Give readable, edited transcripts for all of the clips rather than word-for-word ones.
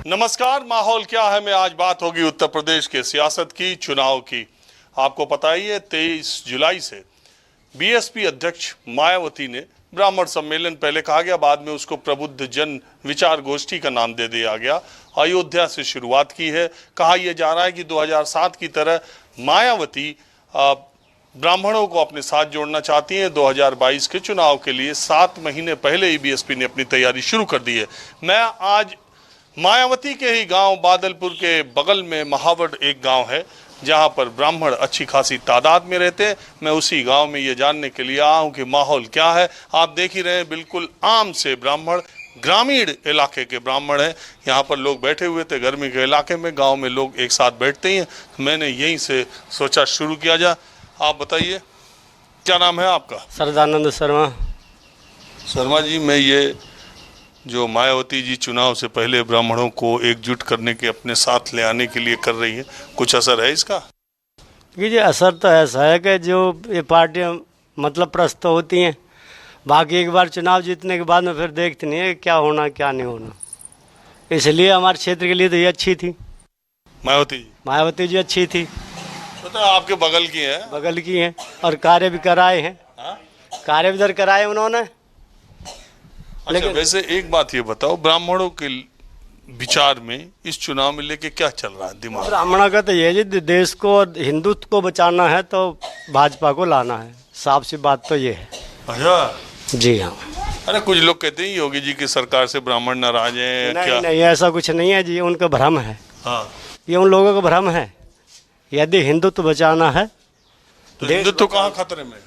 नमस्कार। माहौल क्या है में आज बात होगी उत्तर प्रदेश के सियासत की, चुनाव की। आपको पता ही है 23 जुलाई से बीएसपी अध्यक्ष मायावती ने ब्राह्मण सम्मेलन, पहले कहा गया, बाद में उसको प्रबुद्ध जन विचार गोष्ठी का नाम दे दिया गया, अयोध्या से शुरुआत की है। कहा यह जा रहा है कि 2007 की तरह मायावती ब्राह्मणों को अपने साथ जोड़ना चाहती हैं। 2022 के चुनाव के लिए 7 महीने पहले ही बीएसपी ने अपनी तैयारी शुरू कर दी है। मैं आज मायावती के ही गांव बादलपुर के बगल में महावड़ एक गांव है जहां पर ब्राह्मण अच्छी खासी तादाद में रहते हैं। मैं उसी गांव में ये जानने के लिए आया हूं कि माहौल क्या है। आप देख ही रहे हैं, बिल्कुल आम से ब्राह्मण, ग्रामीण इलाके के ब्राह्मण हैं। यहाँ पर लोग बैठे हुए थे गर्मी के इलाके में, गांव में लोग एक साथ बैठते ही हैं। मैंने यहीं से सोचा शुरू किया जाए। आप बताइए, क्या नाम है आपका? सरदानंद शर्मा। शर्मा जी, मैं ये जो मायावती जी चुनाव से पहले ब्राह्मणों को एकजुट करने के, अपने साथ ले आने के लिए कर रही है, कुछ असर है इसका? ये असर तो ऐसा है कि जो ये पार्टियां मतलब प्रस्तुत होती हैं, बाकी एक बार चुनाव जीतने के बाद में फिर देखते नहीं है क्या होना क्या नहीं होना। इसलिए हमारे क्षेत्र के लिए तो ये अच्छी थी। मायावती जी अच्छी थी। तो आपके बगल की है? बगल की हैं और कार्य भी कराए हैं। कार्य भी इधर कराए उन्होंने। अच्छा, वैसे एक बात ये बताओ, ब्राह्मणों के विचार में इस चुनाव में लेके क्या चल रहा है दिमाग? ब्राह्मणों का तो ये जी, देश को, हिंदुत्व को बचाना है तो भाजपा को लाना है। साफ सी बात तो ये है। अच्छा जी हाँ। अरे कुछ लोग कहते हैं योगी जी की सरकार से ब्राह्मण नाराज हैं। नहीं नहीं, ऐसा कुछ नहीं है जी, उनका भ्रम है। हाँ, ये उन लोगों का भ्रम है। यदि हिंदुत्व बचाना है तो हिंदुत्व कहाँ खतरे में?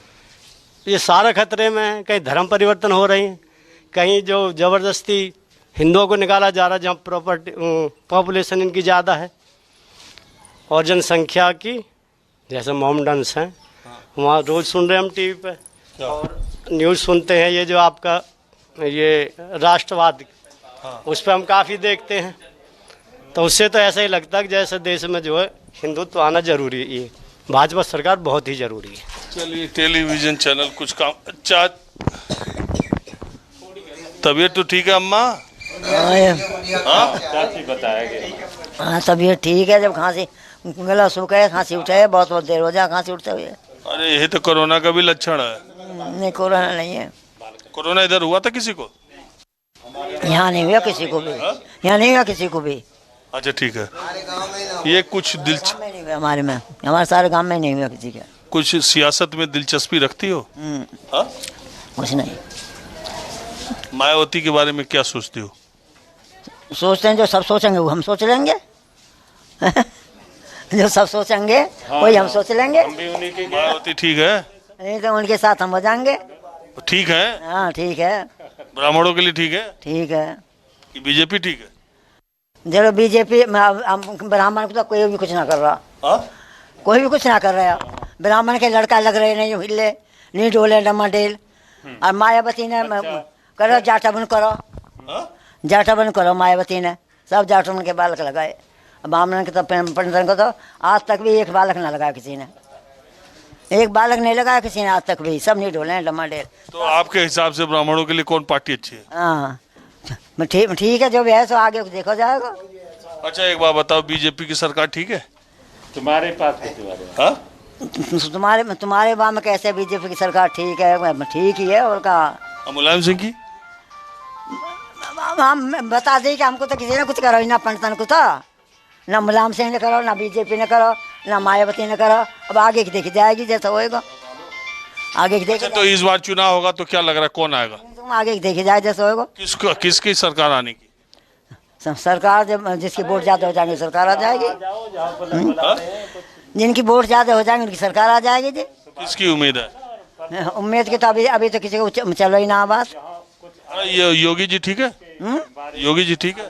ये सारा खतरे में है। कहीं धर्म परिवर्तन हो रही है, कहीं जो ज़बरदस्ती हिंदुओं को निकाला जा रहा है, जहाँ प्रॉपर्टी पॉपुलेशन इनकी ज़्यादा है और जनसंख्या की, जैसे मोमडन्स हैं, वहाँ रोज़ सुन रहे हम टीवी पे और न्यूज़ सुनते हैं। ये जो आपका ये राष्ट्रवाद, उस पर हम काफ़ी देखते हैं, तो उससे तो ऐसा ही लगता है कि जैसे देश में जो है हिंदुत्व आना जरूरी है। ये भाजपा सरकार बहुत ही जरूरी है। चलिए, टेलीविजन चैनल कुछ काम। अच्छा, तबीयत तो ठीक है अम्मा? हाँ, तबीयत ठीक है। जब खांसी, गला सूखा है, खांसी उठे, बहुत देर हो जाए खांसी उठते हुए। अरे ये तो कोरोना का भी लक्षण है। नहीं, कोरोना नहीं है। कोरोना इधर हुआ था किसी को? यहाँ नहीं हुआ किसी को भी। यहाँ नहीं हुआ किसी को भी। अच्छा ठीक है। ये कुछ नहीं हुआ हमारे में, हमारे सारे गांव में नहीं हुआ किसी का। कुछ सियासत में दिलचस्पी रखती हो? कुछ नहीं। मायावती के बारे में क्या सोचती हो? सोचते हैं जो सब सोचेंगे वो हम सोच लेंगे। जो सब सोचेंगे वही हम सोच लेंगे। मायावती ठीक है? नहीं तो उनके साथ हम हो जाएंगे। ठीक है? हाँ ठीक है। ब्राह्मणों के लिए ठीक है? ठीक है। कि बीजेपी ठीक है? चलो बीजेपी, ब्राह्मण को तो कोई भी कुछ ना कर रहा। कोई भी कुछ ना कर रहा। ब्राह्मण के लड़का लग रहे, नहीं हिले, नहीं डोले, डमा डेल। और मायावती ने करो जाटाबन करो, जाटाबन करो। मायावती ने सब जाटन के बालक लगाए। ब्राह्मण के तो, पंडितन को तो आज तक भी एक बालक ना लगाया किसी ने। एक बालक नहीं लगाया किसी ने आज तक भी। सब नहीं डोले, डमा डेल। तो आपके हिसाब से ब्राह्मणों के लिए कौन पार्टी अच्छी है? हाँ ठीक है, जो भी है सो आगे देखो जाएगा। अच्छा एक बात बताओ, बीजेपी की सरकार ठीक है तुम्हारे पास? तुम्हारे बात में कैसे बीजेपी की सरकार ठीक है? ठीक ही है। और कहा मुलायम सिंह की? हम बता दें कि हमको तो किसी ने कुछ करो ही ना, पंडितन को तो ना मुलायम सिंह ने करो, ना बीजेपी ने करो, ना मायावती ने करो। अब आगे की देखी जाएगी, जैसा होएगा आगे की देखी। तो इस बार चुनाव होगा तो क्या लग रहा है, कौन आएगा? तुम आगे की देखी जाए जैसा होएगा। किसकी सरकार आने की? सरकार जब जिसकी वोट ज्यादा हो जाएंगे सरकार आ जाएगी। जिनकी वोट ज्यादा हो जाएंगे उनकी सरकार आ जाएगी जी। किसकी उम्मीद है? उम्मीद की तो अभी तो किसी को चलो ही ना बात। ये योगी जी ठीक है? योगी जी ठीक है?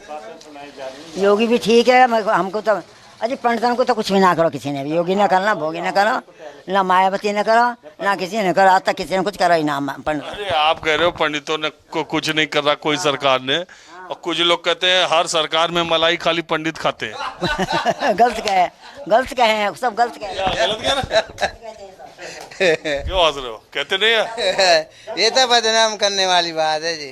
योगी भी ठीक है। हमको तो अजी पंडितन को तो कुछ भी ना करो किसी ने भी। योगी ने करना, भोगी ने करो, ना मायावती ने करो, ना किसी ने करो। आज तक किसी ने कुछ करो ही ना पंडित। अरे आप कह रहे हो पंडितों ने को कुछ नहीं कर रहा कोई सरकार ने, और कुछ लोग कहते हैं हर सरकार में मलाई खाली पंडित खाते हैं। गलत कहे हैं, सब गलत कहे। क्यों हंस रहे हो? कहते नहीं है? ये तो बदनाम करने वाली बात है जी।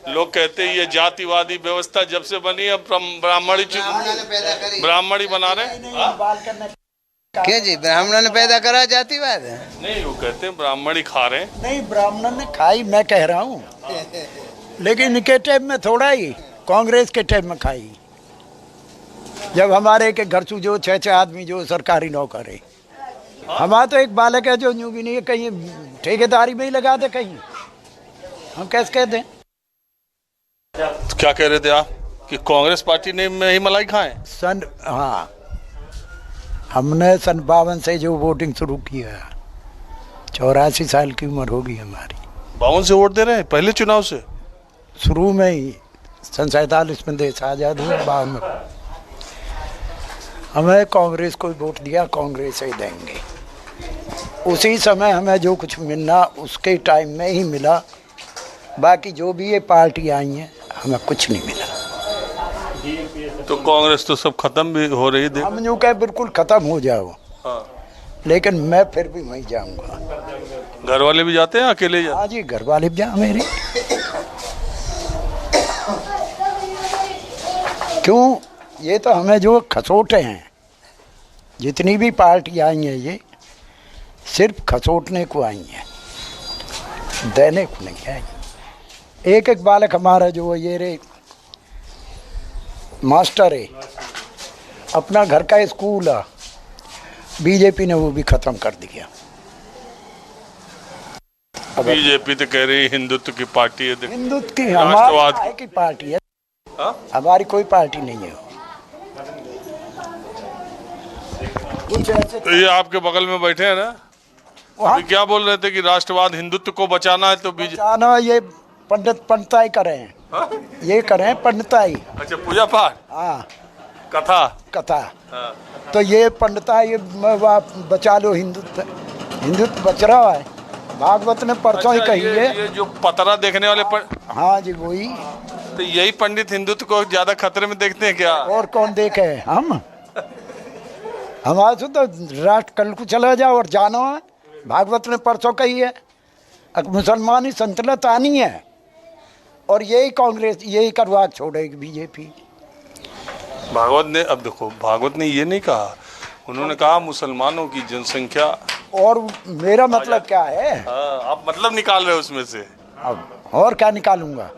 लोग कहते हैं ये जातिवादी व्यवस्था जब से बनी है ब्राह्मण ही बना रहे हैं। क्या जी, ब्राह्मणों ने पैदा करा जातिवाद? नहीं, वो कहते हैं ब्राह्मण ही खा रहे हैं। नहीं, ब्राह्मण ने खाई, मैं कह रहा हूँ, लेकिन इनके टाइम में थोड़ा ही, कांग्रेस के टाइम में खाई, जब हमारे के घर से जो 6-6 आदमी जो सरकारी नौकर है। हमारा तो एक बालक है जो यूं भी नहीं है, कहीं ठेकेदारी में ही लगा दे, कहीं हम कैसे कहते हैं। क्या कह रहे थे आप कि कांग्रेस पार्टी ने में ही मलाई खाए? हाँ, हमने सन 52 से जो वोटिंग शुरू किया है, 84 साल की उम्र होगी हमारी। 52 से वोट दे रहे हैं पहले चुनाव से? शुरू में ही सन 47 में देश आज़ाद हुआ, 52 में हमें कांग्रेस को वोट दिया, कांग्रेस ही देंगे। उसी समय हमें जो कुछ मिलना उसके टाइम में ही मिला, बाकी जो भी ये पार्टी आई हैं हमें कुछ नहीं मिला। तो कांग्रेस तो सब खत्म भी हो रही है। हम यूँ कह बिल्कुल खत्म हो जाओ, हाँ। लेकिन मैं फिर भी वहीं जाऊंगा। घर वाले भी जाते हैं, अकेले जाते? हाँ जी, घर वाले भी जा मेरे। क्यों, ये तो हमें जो खसोटे हैं, जितनी भी पार्टी आई हैं ये सिर्फ खसोटने को आई हैं, देने को नहीं आई। एक एक बालक हमारा जो ये रे मास्टर है, अपना घर का स्कूल है, बीजेपी ने वो भी खत्म कर दिया। बीजेपी तो कह रही हिंदुत्व की पार्टी है। हिंदुत्व की राष्ट्रवाद हमारी की पार्टी है। हाँ? हमारी कोई पार्टी नहीं है। कुछ ऐसे तो ये आपके बगल में बैठे हैं ना, अभी क्या बोल रहे थे कि राष्ट्रवाद हिंदुत्व को बचाना है, तो बीजेपी बचाना, ये पंडिताई करें हैं। हाँ? ये करें पंडिताई। अच्छा, पूजा पाठ, हाँ, कथा। हाँ। तो ये पंडिताई बचा लो, हिंदुत्व बच रहा है। भागवत ने परसों ही कही है। ये जो पतरा देखने वाले हाँ जी, वही। तो यही पंडित हिंदुत्व को ज्यादा खतरे में देखते हैं क्या? और कौन देखे हम? हमारे से तो राष्ट्र कल को चला जाओ और जानो है। भागवत ने परसों कही है, मुसलमानी संतुलित आनी है, और यही कांग्रेस यही करवा छोड़ेगी बीजेपी। भागवत ने, अब देखो, भागवत ने ये नहीं कहा, उन्होंने कहा मुसलमानों की जनसंख्या। और मेरा मतलब क्या है? आप मतलब निकाल रहे हो उसमें से? अब और क्या निकालूंगा?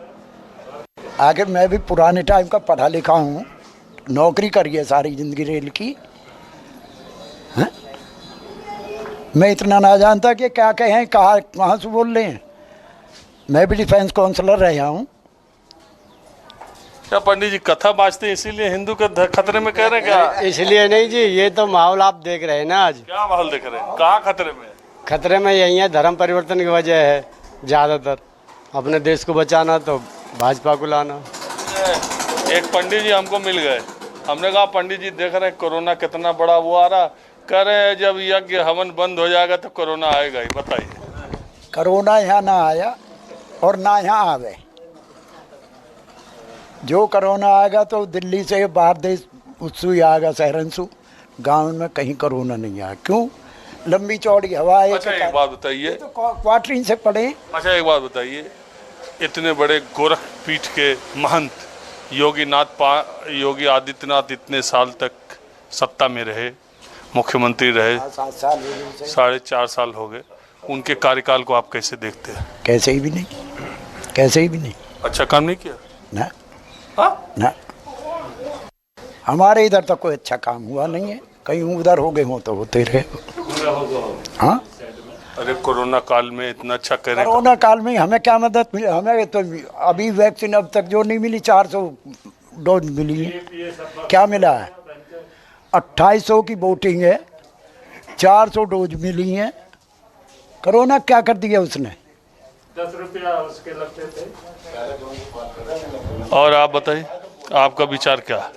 आगे मैं भी पुराने टाइम का पढ़ा लिखा हूँ, नौकरी करी है सारी जिंदगी रेल की। है? मैं इतना ना जानता कि क्या कहें, कहाँ से बोल रहे हैं। मैं भी डिफेंस काउंसलर रहा हूँ। क्या पंडित जी कथा बाजते हैं इसीलिए हिंदू का खतरे में कह रहे हैं क्या? इसलिए नहीं जी, ये तो माहौल आप देख रहे हैं ना आज। क्या माहौल देख रहे हैं? कहाँ खतरे में? खतरे में यही है, धर्म परिवर्तन की वजह है ज़्यादातर। अपने देश को बचाना तो भाजपा को लाना। एक पंडित जी हमको मिल गए, हमने कहा पंडित जी देख रहे हैं कोरोना कितना बड़ा वो आ रहा, कह रहे हैं जब यज्ञ हवन बंद हो जाएगा तो कोरोना आएगा ही। बताइए। कोरोना यहाँ ना आया और ना यहाँ आवे। जो कोरोना आएगा तो दिल्ली से बाहर देश उससे ही आएगा, शहरन से। गाँव में कहीं कोरोना नहीं आया। क्यों? लंबी चौड़ी हवा है। अच्छा, एक बात बताइए, तो क्वार्टरिंग से पढ़े। अच्छा एक बात बताइए, इतने बड़े गोरख पीठ के महंत योगी आदित्यनाथ इतने साल तक सत्ता में रहे, मुख्यमंत्री रहे, 7 साल 4.5 साल हो गए, उनके कार्यकाल को आप कैसे देखते हैं? कैसे ही भी नहीं, कैसे ही भी नहीं। अच्छा काम नहीं किया ना? हाँ? ना, हमारे इधर तो कोई अच्छा काम हुआ नहीं है। कहीं उधर हो गए हो तो होते रहे। हाँ, अरे कोरोना काल में इतना अच्छा करें। कोरोना काल में हमें क्या मदद मिली? हमें तो अभी वैक्सीन अब तक जो नहीं मिली, 400 डोज मिली है। क्या मिला है? 2800 की वोटिंग है, 400 डोज मिली है। कोरोना क्या कर दिया उसने? 10 रुपया उसके लगते थे। और आप बताइए, आपका विचार क्या है?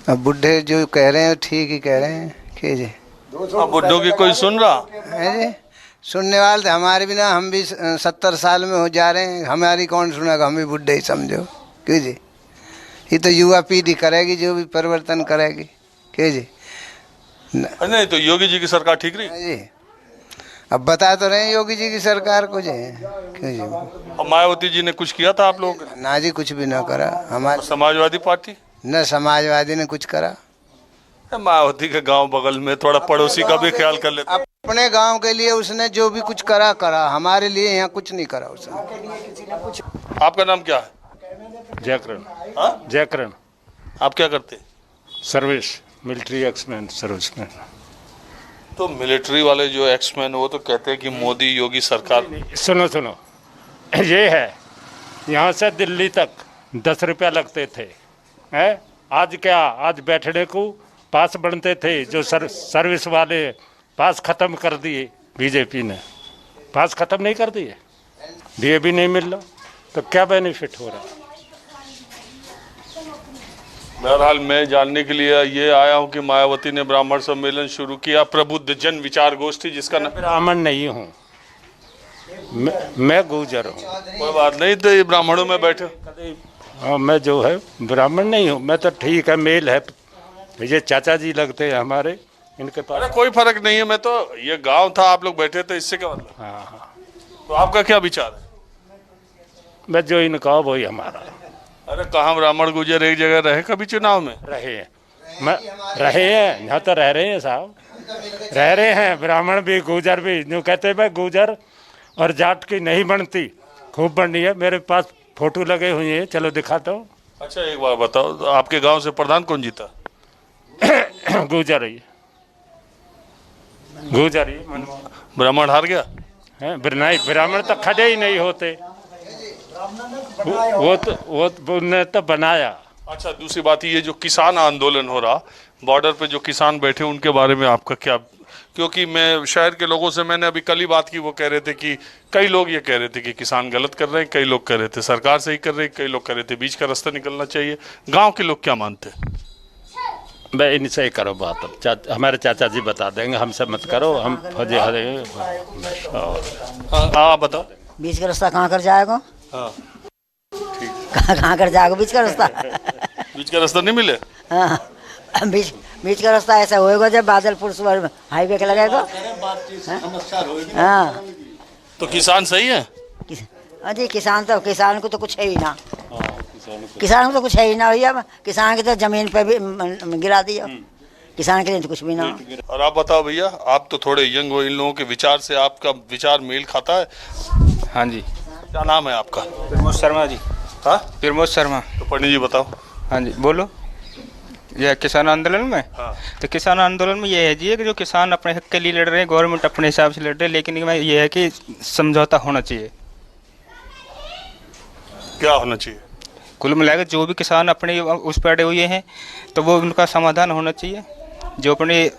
अब बुढ़े जो कह रहे हैं ठीक ही कह रहे हैं। कि जी अब बुड्ढों की कोई सुन रहा है जी? सुनने वाले हमारे भी ना, हम भी 70 साल में हो जा रहे हैं, हमारी कौन सुनेगा? हम भी बुढ़े ही समझो। क्यों जी? ये तो युवा पीढ़ी करेगी जो भी परिवर्तन करेगी। क्यों जी? नहीं तो योगी जी की सरकार ठीक रही? जी अब बता तो रहे हैं योगी जी की सरकार को जी, क्यों जी? अब मायावती जी ने कुछ किया था आप लोगों के लिए? ना जी, कुछ भी ना करा हमारे, समाजवादी पार्टी? न समाजवादी ने कुछ करा। मायावती के गांव बगल में, थोड़ा पड़ोसी का भी ख्याल कर लेते। अपने गांव के लिए उसने जो भी कुछ करा करा, हमारे लिए यहाँ कुछ नहीं करा उसने। आपका नाम क्या है? जयकरण। हाँ? जयकरण। आप क्या करते हैं? Service, military exman, serviceman. तो मिलिट्री वाले जो एक्समैन वो तो कहते हैं कि मोदी योगी सरकार। सुनो सुनो, ये है यहाँ से दिल्ली तक 10 रुपया लगते थे, हैं? आज क्या, आज बैठने को पास बनते थे, जो सर्विस वाले पास खत्म कर दिए बीजेपी ने। पास खत्म नहीं कर दिए, डीए भी नहीं मिल रहा, तो क्या बेनिफिट हो रहा? बहरहाल मैं जानने के लिए ये आया हूँ कि मायावती ने ब्राह्मण सम्मेलन शुरू किया, प्रबुद्ध जन विचार गोष्ठी, जिसका नाम। ब्राह्मण नहीं हूँ मैं गुर्जर हूँ। कोई बात नहीं, तो ये ब्राह्मणों में बैठे। हाँ, मैं जो है ब्राह्मण नहीं हूँ, मैं तो ठीक है, मेल है, ये चाचा जी लगते हैं हमारे, इनके अरे पास। कोई फर्क नहीं है, मैं तो, ये गांव था, आप लोग बैठे थे, इससे क्या मतलब? हाँ हाँ, तो आपका क्या विचार है? मैं जो इनका वही हमारा। अरे कहाँ ब्राह्मण गुजर एक जगह रहे कभी चुनाव में? रहे हैं, मैं रहे हैं, यहाँ तो रह रहे हैं साहब, रह रहे हैं, ब्राह्मण भी गुजर भी। जो कहते हैं भाई गुजर और जाट की नहीं बनती, खूब बननी है। मेरे पास फोटो लगे हुए हैं, चलो दिखाता हूँ। अच्छा एक बात बताओ, तो आपके गांव से प्रधान कौन जीता? गुजर ही, गुजर ही। ब्राह्मण हार गया? हैं नहीं, ब्राह्मण तो खड़े ही नहीं होते, वो उनने तो बनाया। अच्छा दूसरी बात, ये जो किसान आंदोलन हो रहा, बॉर्डर पे जो किसान बैठे, उनके बारे में आपका क्या? क्योंकि मैं शहर के लोगों से, मैंने अभी कल ही बात की, वो कह रहे थे कि कई लोग ये कह रहे थे कि किसान गलत कर रहे हैं, कई लोग कह रहे थे सरकार सही कर रही है, कई लोग कह रहे थे बीच का रास्ता निकलना चाहिए। गांव के लोग क्या मानते हैं? भाई इनसे ही करो बात, अब हमारे चाचा जी बता देंगे, हमसे मत करो, हम फौजी हरे। हाँ बताओ। बीच का रास्ता कहाँ कर जाएगा? हाँ कहाँ कर जाएगा बीच का रास्ता? बीच का रास्ता नहीं मिले? हाँ, बीच का रास्ता ऐसा होएगा जब बादलपुर से हाईवे के लगेगा। हाँ तो किसान सही है? अजी किसान को तो कुछ है ही ना, किसान को तो कुछ है ही ना भैया। किसान की तो जमीन पे भी गिरा दिया, किसान के लिए तो कुछ भी ना। और आप बताओ भैया, आप तो थोड़े यंग हो, इन लोगों के विचार से आपका विचार मेल खाता है? हाँ जी। क्या नाम है आपका? प्रमोद शर्मा जी। हाँ प्रमोद शर्मा। तो पंडित जी बताओ। हाँ जी बोलो। यह किसान आंदोलन में, हाँ। तो किसान आंदोलन में ये है जी कि जो किसान अपने हक के लिए लड़ रहे हैं, गवर्नमेंट अपने हिसाब से लड़ रहे हैं, लेकिन ये है कि समझौता होना चाहिए। क्या होना चाहिए? कुल मिलाकर जो भी किसान अपने उस पर अड़े हुए हैं, तो वो उनका समाधान होना चाहिए, जो अपने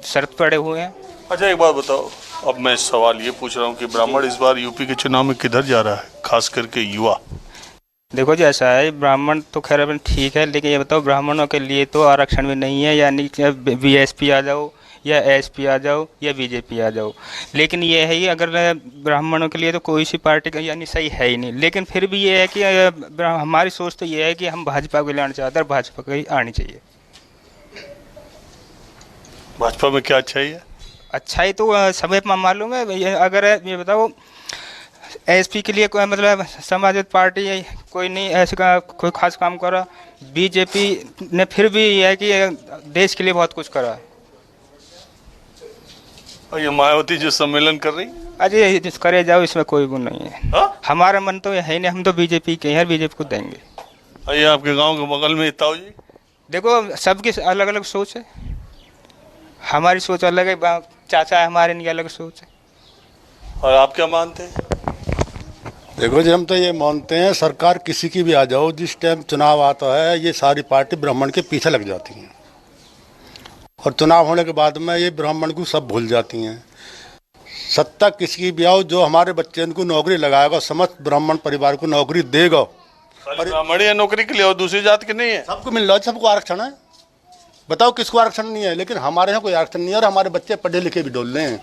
शर्त पर अड़े हुए हैं। अच्छा एक बात बताओ, अब मैं सवाल ये पूछ रहा हूँ कि ब्राह्मण इस बार यूपी के चुनाव में किधर जा रहा है, खास करके युवा? देखो जी ऐसा है, ब्राह्मण तो खैर अपन ठीक है, लेकिन ये बताओ ब्राह्मणों के लिए तो आरक्षण भी नहीं है, यानी बीएसपी आ जाओ या एसपी आ जाओ या बीजेपी आ जाओ। लेकिन ये है ही, अगर ब्राह्मणों के लिए तो कोई सी पार्टी का यानी सही है ही नहीं। लेकिन फिर भी ये है कि हमारी सोच तो ये है कि हम भाजपा को लाना चाहते हैं, भाजपा को ही आनी चाहिए। भाजपा में क्या अच्छाई है? अच्छाई तो सभी मालूम है। अगर ये बताओ एसपी के लिए कोई मतलब समाजवादी पार्टी कोई नहीं ऐसे का कोई खास काम करा। बीजेपी ने फिर भी ये है कि देश के लिए बहुत कुछ करा। और ये मायावती जो सम्मेलन कर रही, अजय जिस करे जाओ, इसमें कोई वो नहीं है। हाँ? हमारा मन तो है ही नहीं, हम तो बीजेपी के हैं, बीजेपी को देंगे। ये आपके गांव के बगल में ताऊ जी, देखो सबकी अलग अलग सोच है, हमारी सोच अलग है, चाचा है हमारे, इनकी अलग सोच है। और आप क्या मानते हैं? देखो जी, हम तो ये मानते हैं सरकार किसी की भी आ जाओ, जिस टाइम चुनाव आता है ये सारी पार्टी ब्राह्मण के पीछे लग जाती हैं, और चुनाव होने के बाद में ये ब्राह्मण को सब भूल जाती हैं। सत्ता किसी की भी आओ, जो हमारे बच्चे को नौकरी लगाएगा, समस्त ब्राह्मण परिवार को नौकरी देगा। ब्राह्मण या नौकरी के लिए और दूसरी जात के नहीं है? सबको मिल रहा है, सबको आरक्षण है। बताओ किसको आरक्षण नहीं है? लेकिन हमारे यहाँ कोई आरक्षण नहीं है, और हमारे बच्चे पढ़े लिखे भी डोल रहे हैं।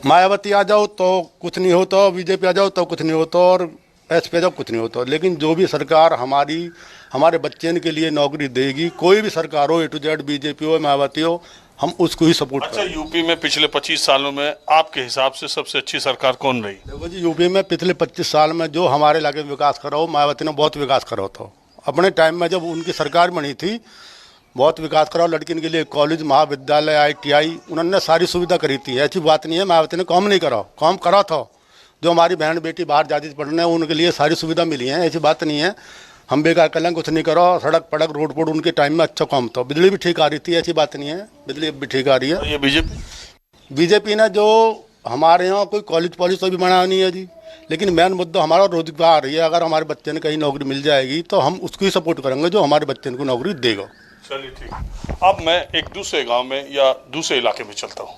मायावती आ जाओ तो कुछ नहीं होता, बीजेपी आ जाओ तो कुछ नहीं होता, और एसपी आ जाओ कुछ नहीं होता। लेकिन जो भी सरकार हमारे बच्चे के लिए नौकरी देगी, कोई भी सरकार हो, A to Z, बीजेपी हो, मायावती हो, हम उसको ही सपोर्ट अच्छा, करें। यूपी में पिछले 25 सालों में आपके हिसाब से सबसे अच्छी सरकार कौन रही? देखो जी, यूपी में पिछले 25 साल में जो हमारे इलाके में विकास करा हो, मायावती ने बहुत विकास करा था। अपने टाइम में जब उनकी सरकार बनी थी, बहुत विकास करा। लड़कियों के लिए कॉलेज, महाविद्यालय, ITI, उन्होंने सारी सुविधा करी थी। ऐसी बात नहीं है मायावती ने काम नहीं करा, काम करा था। जो हमारी बहन बेटी बाहर जाती थी पढ़ने, उनके लिए सारी सुविधा मिली है। ऐसी बात नहीं है हम बेकार कलंग कुछ नहीं करो। सड़क पड़क रोड पोड उनके टाइम में अच्छा काम था। बिजली भी ठीक आ रही थी, ऐसी बात नहीं है, बिजली भी ठीक आ रही है। ये बीजेपी ने जो हमारे यहाँ कोई कॉलेज पॉलिस तो भी बनाया नहीं है जी, लेकिन मेन मुद्दा हमारा रोजगार है। अगर हमारे बच्चे ने कहीं नौकरी मिल जाएगी तो हम उसको ही सपोर्ट करेंगे जो हमारे बच्चे को नौकरी देगा। चलिए ठीक। अब मैं एक दूसरे गांव में या दूसरे इलाके में चलता हूँ।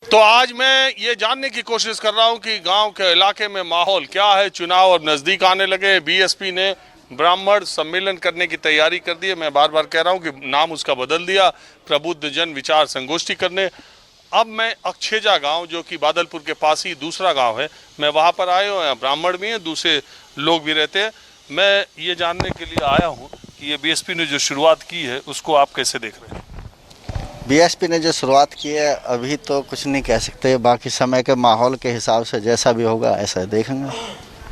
तो आज मैं ये जानने की कोशिश कर रहा हूँ कि गांव के इलाके में माहौल क्या है। चुनाव अब नजदीक आने लगे। बीएसपी ने ब्राह्मण सम्मेलन करने की तैयारी कर दी है। मैं बार बार कह रहा हूँ कि नाम उसका बदल दिया, प्रबुद्ध जन विचार संगोष्ठी करने। अब मैं अक्षेजा गांव, जो कि बादलपुर के पास ही दूसरा गांव है, मैं वहां पर आया हूँ। यहाँ ब्राह्मण भी हैं, दूसरे लोग भी रहते हैं। मैं ये जानने के लिए आया हूँ कि ये बीएसपी ने जो शुरुआत की है उसको आप कैसे देख रहे हैं? बीएसपी ने जो शुरुआत की है अभी तो कुछ नहीं कह सकते, बाकी समय के माहौल के हिसाब से जैसा भी होगा ऐसा देखेंगे।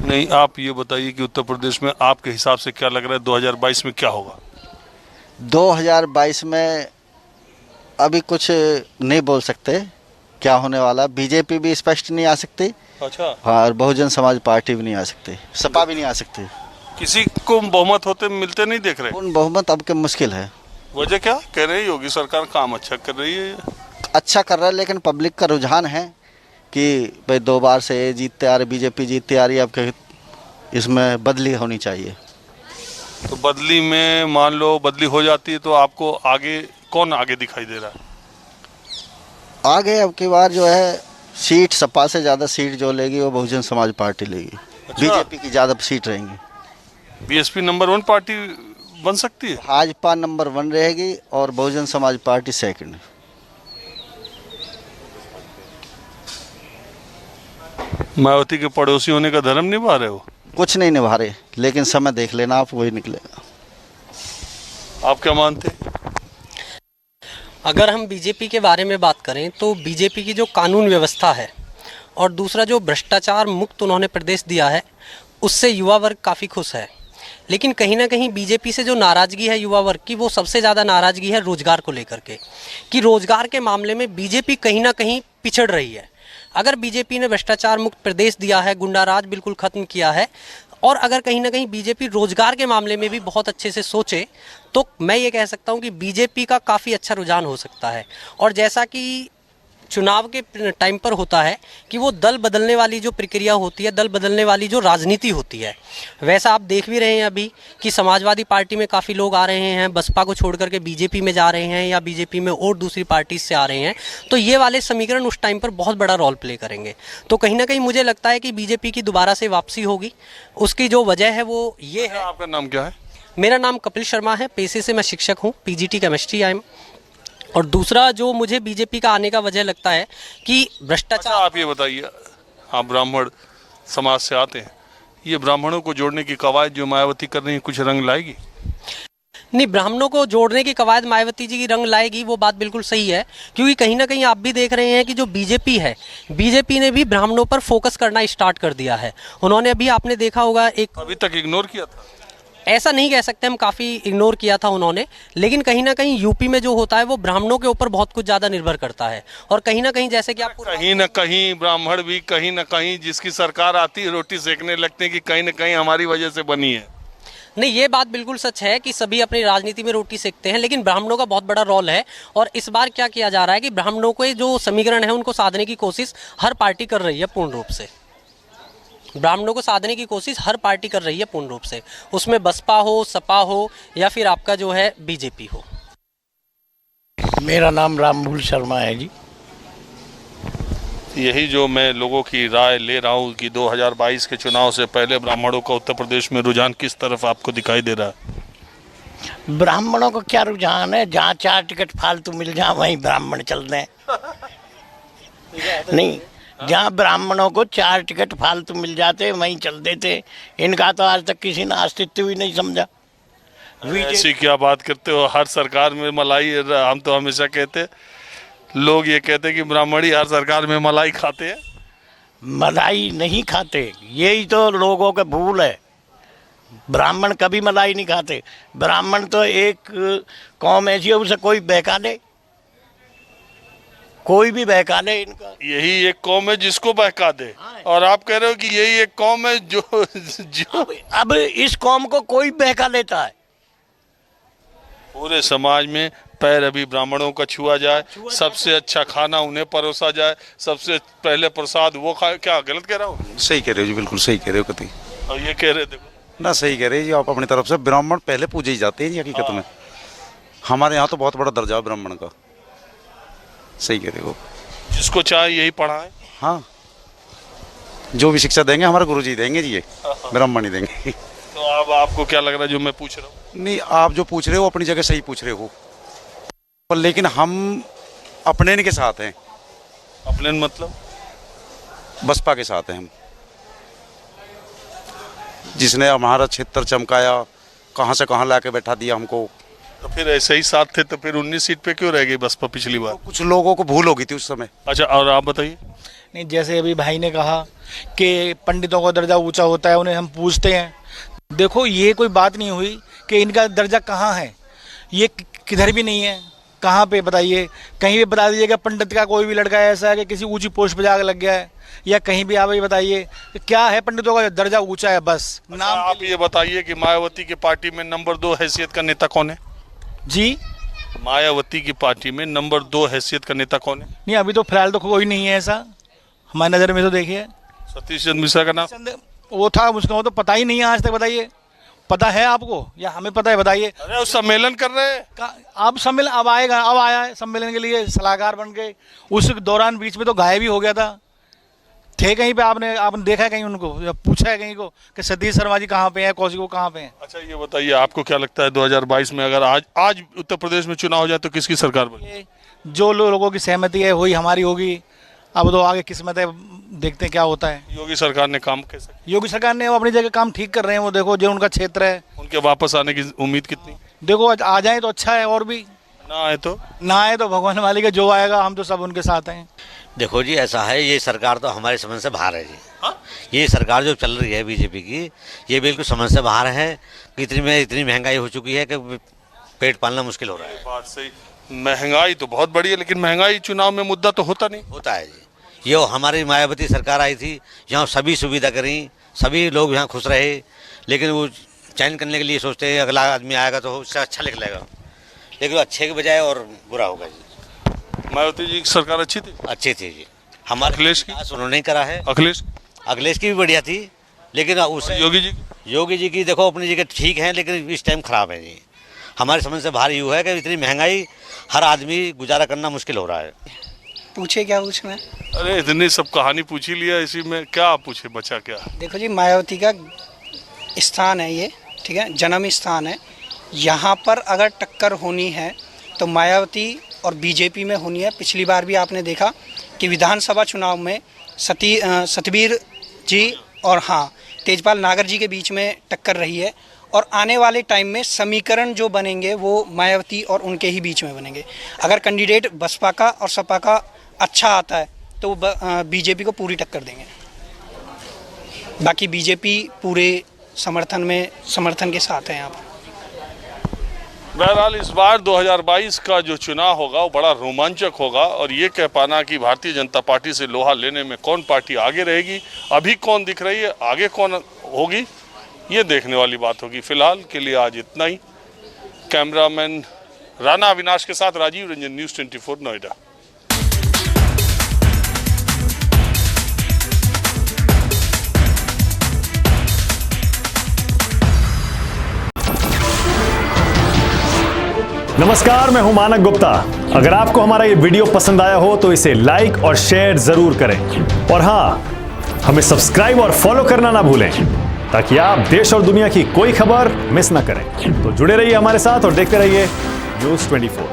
नहीं, आप ये बताइए कि उत्तर प्रदेश में आपके हिसाब से क्या लग रहा है 2022 में क्या होगा? 2022 में अभी कुछ नहीं बोल सकते क्या होने वाला। बीजेपी भी स्पष्ट नहीं आ सकती। अच्छा। हाँ, और बहुजन समाज पार्टी भी नहीं आ सकती, सपा भी नहीं आ सकती। किसी को बहुमत होते मिलते नहीं देख रहे? उन बहुमत अब के मुश्किल है। वजह क्या कह रही? योगी सरकार काम अच्छा कर रही है। अच्छा कर रहा है, लेकिन पब्लिक का रुझान है कि भाई 2 बार से ये जीतते आ रहे, बीजेपी जीतती आ रही है, अब के इसमें बदली होनी चाहिए। तो बदली में मान लो बदली हो जाती है तो आपको आगे कौन आगे दिखाई दे रहा है? आगे अब की बार जो है सीट सपा से ज़्यादा सीट जो लेगी वो बहुजन समाज पार्टी लेगी। अच्छा। बीजेपी की ज़्यादा सीट रहेंगी। बीएसपी नंबर 1 पार्टी बन सकती है? भाजपा नंबर 1 रहेगी और बहुजन समाज पार्टी सेकंड। मायावती के पड़ोसी होने का धर्म निभा रहे हो? कुछ नहीं निभा रहे, लेकिन समय देख लेना आप, वही निकलेगा। आप क्या मानते हैं? अगर हम बीजेपी के बारे में बात करें तो बीजेपी की जो कानून व्यवस्था है और दूसरा जो भ्रष्टाचार मुक्त उन्होंने प्रदेश दिया है, उससे युवा वर्ग काफ़ी खुश है। लेकिन कहीं ना कहीं बीजेपी से जो नाराज़गी है युवा वर्ग की, वो सबसे ज़्यादा नाराज़गी है रोज़गार को लेकर के, कि रोज़गार के मामले में बीजेपी कहीं ना कहीं पिछड़ रही है। अगर बीजेपी ने भ्रष्टाचार मुक्त प्रदेश दिया है, गुंडाराज बिल्कुल ख़त्म किया है, और अगर कहीं ना कहीं बीजेपी रोजगार के मामले में भी बहुत अच्छे से सोचे, तो मैं ये कह सकता हूँ कि बीजेपी का काफ़ी अच्छा रुझान हो सकता है। और जैसा कि चुनाव के टाइम पर होता है कि वो दल बदलने वाली जो प्रक्रिया होती है, दल बदलने वाली जो राजनीति होती है, वैसा आप देख भी रहे हैं अभी कि समाजवादी पार्टी में काफ़ी लोग आ रहे हैं, बसपा को छोड़ करके बीजेपी में जा रहे हैं, या बीजेपी में और दूसरी पार्टी से आ रहे हैं। तो ये वाले समीकरण उस टाइम पर बहुत बड़ा रोल प्ले करेंगे। तो कहीं ना कहीं मुझे लगता है कि बीजेपी की दोबारा से वापसी होगी। उसकी जो वजह है वो ये है। आपका नाम क्या है? मेरा नाम कपिल शर्मा है, पेशे से मैं शिक्षक हूँ, PGT केमिस्ट्री आई एम। और दूसरा जो मुझे बीजेपी का आने का वजह लगता है कि भ्रष्टाचार। अच्छा, आप ये बताइए, आप ब्राह्मण समाज से आते हैं, ये ब्राह्मणों को जोड़ने की कवायद जो मायावती कर रही है कुछ रंग लाएगी? नहीं, ब्राह्मणों को जोड़ने की कवायद मायावती जी की रंग लाएगी, वो बात बिल्कुल सही है। क्योंकि कहीं ना कहीं आप भी देख रहे हैं कि जो बीजेपी है, बीजेपी ने भी ब्राह्मणों पर फोकस करना स्टार्ट कर दिया है। उन्होंने अभी आपने देखा होगा एक, अभी तक इग्नोर किया था, ऐसा नहीं कह सकते हम, काफ़ी इग्नोर किया था उन्होंने। लेकिन कहीं ना कहीं यूपी में जो होता है वो ब्राह्मणों के ऊपर बहुत कुछ ज़्यादा निर्भर करता है। और कहीं ना कहीं जैसे कि आपको कहीं ना कहीं ब्राह्मण भी कहीं ना कहीं जिसकी सरकार आती है रोटी सेकने लगते हैं कि कहीं ना कहीं हमारी वजह से बनी है। नहीं, ये बात बिल्कुल सच है कि सभी अपनी राजनीति में रोटी सेकते हैं, लेकिन ब्राह्मणों का बहुत बड़ा रोल है। और इस बार क्या किया जा रहा है कि ब्राह्मणों के जो समीकरण है उनको साधने की कोशिश हर पार्टी कर रही है पूर्ण रूप से। ब्राह्मणों को साधने की कोशिश हर पार्टी कर रही है पूर्ण रूप से, उसमें बसपा हो, सपा हो, या फिर आपका जो है बीजेपी हो। मेरा नाम रामभूल शर्मा है जी। यही जो मैं लोगों की राय ले रहा हूँ कि 2022 के चुनाव से पहले ब्राह्मणों का उत्तर प्रदेश में रुझान किस तरफ आपको दिखाई दे रहा है? ब्राह्मणों को क्या रुझान है, जहाँ 4 टिकट फालतू मिल जाए वहीं ब्राह्मण चल रहे हैं। नहीं, जहाँ ब्राह्मणों को 4 टिकट फालतू मिल जाते वहीं चल देते। इनका तो आज तक किसी ने अस्तित्व ही नहीं समझा। ऐसी क्या बात करते हो, हर सरकार में मलाई। हम तो हमेशा कहते, लोग ये कहते हैं कि ब्राह्मण ही हर सरकार में मलाई खाते हैं। मलाई नहीं खाते, यही तो लोगों का भूल है। ब्राह्मण कभी मलाई नहीं खाते। ब्राह्मण तो एक कौम ऐसी है, उसे कोई बहका दे, कोई भी बहका दे इनका। यही एक कौम है जिसको बहका दे, और आप कह रहे हो कि यही एक कौम है जो अब इस कौम को कोई बहका देता है। पूरे समाज में पैर अभी ब्राह्मणों का छुआ जाए, सबसे अच्छा खाना उन्हें परोसा जाए, सबसे पहले प्रसाद वो खाए। क्या गलत कह रहा हूँ? सही कह रहे हो जी, बिल्कुल सही कह रहे हो। कति और ये कह रहे देखो ना, सही कह रहे हैं जी आप। अपनी तरफ से ब्राह्मण पहले पूजे ही जाते हैं जी हकीकत में। हमारे यहाँ तो बहुत बड़ा दर्जा है ब्राह्मण का। सही कह रहे हो। जिसको चाहे यही पढ़ाए। हाँ, जो भी शिक्षा देंगे हमारे गुरुजी देंगे जी, ये ब्राह्मण ही देंगे। तो अब आपको क्या लग रहा है जो मैं पूछ रहा हूँ? नहीं, आप जो पूछ रहे हो अपनी जगह सही पूछ रहे हो, पर लेकिन हम अपने के साथ हैं। अपने मतलब बसपा के साथ हैं हम, जिसने हमारा क्षेत्र चमकाया, कहाँ से कहाँ लाके बैठा दिया हमको। तो फिर ऐसे ही साथ थे, तो फिर 19 सीट पे क्यों रह गई बसपा पिछली बार? तो कुछ लोगों को भूल हो गई थी उस समय। अच्छा, और आप बताइए। नहीं, जैसे अभी भाई ने कहा कि पंडितों का दर्जा ऊंचा होता है, उन्हें हम पूछते हैं। देखो, ये कोई बात नहीं हुई कि इनका दर्जा कहाँ है, ये किधर भी नहीं है। कहाँ पे बताइए, कहीं भी बता दीजिएगा पंडित का कोई भी लड़का ऐसा है कि किसी ऊंची पोस्ट पर जाकर लग गया है, या कहीं भी आप ये बताइए कि क्या है, पंडितों का दर्जा ऊंचा है बस नाम। आप ये बताइए कि मायावती की पार्टी में नंबर 2 हैसियत का नेता कौन है? जी, मायावती की पार्टी में नंबर 2 हैसियत का नेता कौन है? नहीं, अभी तो फिलहाल तो कोई नहीं है ऐसा हमारी नज़र में। तो देखिए, सतीश चंद्र मिश्रा का नाम वो था, उसको तो पता ही नहीं है आज तक। बताइए, पता है आपको या हमें पता है? बताइए। अरे वो सम्मेलन कर रहे हैं। अब सम्मेलन अब आएगा, अब आया है सम्मेलन के लिए सलाहकार बन के। उस दौरान बीच में तो गायब ही हो गया था। थे कहीं पे? आपने देखा है कहीं उनको, या पूछा है कहीं को कि सतीश शर्मा जी कहाँ पे हैं, कौशिक वो कहाँ पे हैं? अच्छा, ये बताइए, आपको क्या लगता है 2022 में अगर आज उत्तर प्रदेश में चुनाव हो जाए तो किसकी सरकार बने? जो लोगों की सहमति है वही हमारी होगी। अब तो आगे किस्मत है, देखते हैं क्या होता है। योगी सरकार ने काम कैसे? योगी सरकार ने वो अपनी जगह काम ठीक कर रहे हैं। वो देखो, जो उनका क्षेत्र है, उनके वापस आने की उम्मीद कितनी? देखो आ जाए तो अच्छा है, और भी ना आए तो भगवान मालिक है, जो आएगा हम तो सब उनके साथ हैं। देखो जी, ऐसा है, ये सरकार तो हमारे समझ से बाहर है जी। ये सरकार जो चल रही है बीजेपी की, ये बिल्कुल समझ से बाहर है। इतनी महंगाई हो चुकी है कि पेट पालना मुश्किल हो रहा है। बात सही, महंगाई तो बहुत बड़ी है, लेकिन महंगाई चुनाव में मुद्दा तो होता नहीं। होता है जी। ये हमारी मायावती सरकार आई थी, यहाँ सभी सुविधा करी, सभी लोग यहाँ खुश रहे, लेकिन वो चयन करने के लिए सोचते हैं अगला आदमी आएगा तो उससे अच्छा निकलेगा, लेकिन अच्छे के बजाय और बुरा होगा जी। मायावती जी की सरकार अच्छी थी? अच्छी थी जी। हमारे अखिलेश की उन्होंने नहीं करा है। अखिलेश की भी बढ़िया थी, लेकिन उस योगी जी की देखो अपनी जगह ठीक है, लेकिन इस टाइम खराब है जी। हमारे समझ से बाहर यूँ है कि इतनी महंगाई, हर आदमी गुजारा करना मुश्किल हो रहा है। पूछे क्या पूछना है? अरे इतनी सब कहानी पूछ ही लिया, इसी में क्या पूछे, बचा क्या? देखो जी, मायावती का स्थान है ये, ठीक है, जन्म स्थान है। यहाँ पर अगर टक्कर होनी है तो मायावती और बीजेपी में होनी है। पिछली बार भी आपने देखा कि विधानसभा चुनाव में सतबीर जी और तेजपाल नागर जी के बीच में टक्कर रही है, और आने वाले टाइम में समीकरण जो बनेंगे वो मायावती और उनके ही बीच में बनेंगे। अगर कैंडिडेट बसपा का और सपा का अच्छा आता है तो बीजेपी को पूरी टक्कर देंगे। बाकी बीजेपी पूरे समर्थन के साथ है यहाँ पर। बहरहाल इस बार 2022 का जो चुनाव होगा वो बड़ा रोमांचक होगा, और ये कह पाना कि भारतीय जनता पार्टी से लोहा लेने में कौन पार्टी आगे रहेगी, अभी कौन दिख रही है, आगे कौन होगी, ये देखने वाली बात होगी। फिलहाल के लिए आज इतना ही। कैमरामैन राणा अविनाश के साथ राजीव रंजन, न्यूज़ 24 नोएडा। नमस्कार, मैं हूं मानक गुप्ता। अगर आपको हमारा ये वीडियो पसंद आया हो तो इसे लाइक और शेयर जरूर करें, और हां, हमें सब्सक्राइब और फॉलो करना ना भूलें, ताकि आप देश और दुनिया की कोई खबर मिस ना करें। तो जुड़े रहिए हमारे साथ और देखते रहिए न्यूज़ 24।